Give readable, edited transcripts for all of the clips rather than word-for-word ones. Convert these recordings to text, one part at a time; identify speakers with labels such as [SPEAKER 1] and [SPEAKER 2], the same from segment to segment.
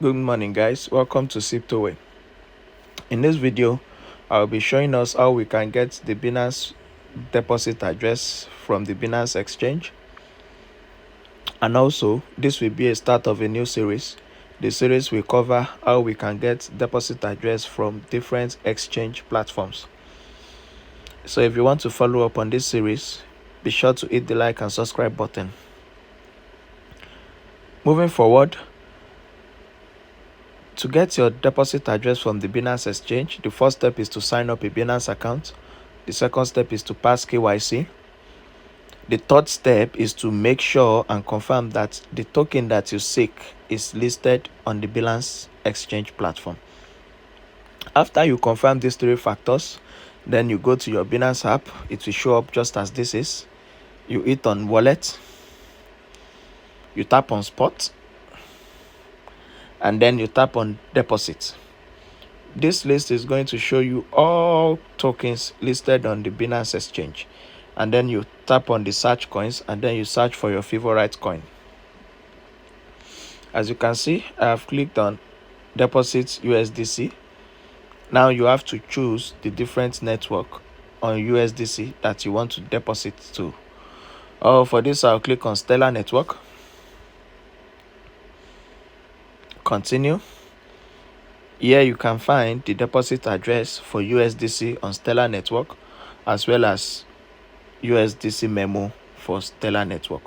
[SPEAKER 1] Good morning, guys. Welcome to Siptoway. In this video, I'll be showing us how we can get the Binance deposit address from the Binance exchange. And also, this will be a start of a new series. The series will cover how we can get deposit address from different exchange platforms. So if you want to follow up on this series, be sure to hit the like and subscribe button. Moving forward, to get your deposit address from the Binance exchange, the first step is to sign up a Binance account. The second step is to pass KYC. The third step is to make sure and confirm that the token that you seek is listed on the Binance exchange platform. After you confirm these three factors, then you go to your Binance app. It will show up just as this is. You hit on wallet, you tap on spot, and then you tap on deposit. This list is going to show you all tokens listed on the Binance exchange, and then you tap on the search coins and then you search for your favorite coin. As you can see, I have clicked on deposit USDC. Now you have to choose the different network on USDC that you want to deposit to. For this, I'll click on Stellar Network. Continue. Here you can find the deposit address for USDC on Stellar Network, as well as USDC memo for Stellar Network.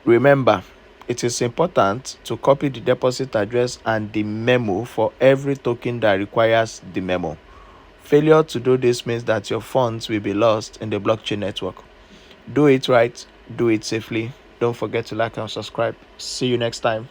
[SPEAKER 1] Remember, it is important to copy the deposit address and the memo for every token that requires the memo. Failure to do this means that your funds will be lost in the blockchain network. Do it right, do it safely. Don't forget to like and subscribe. See you next time.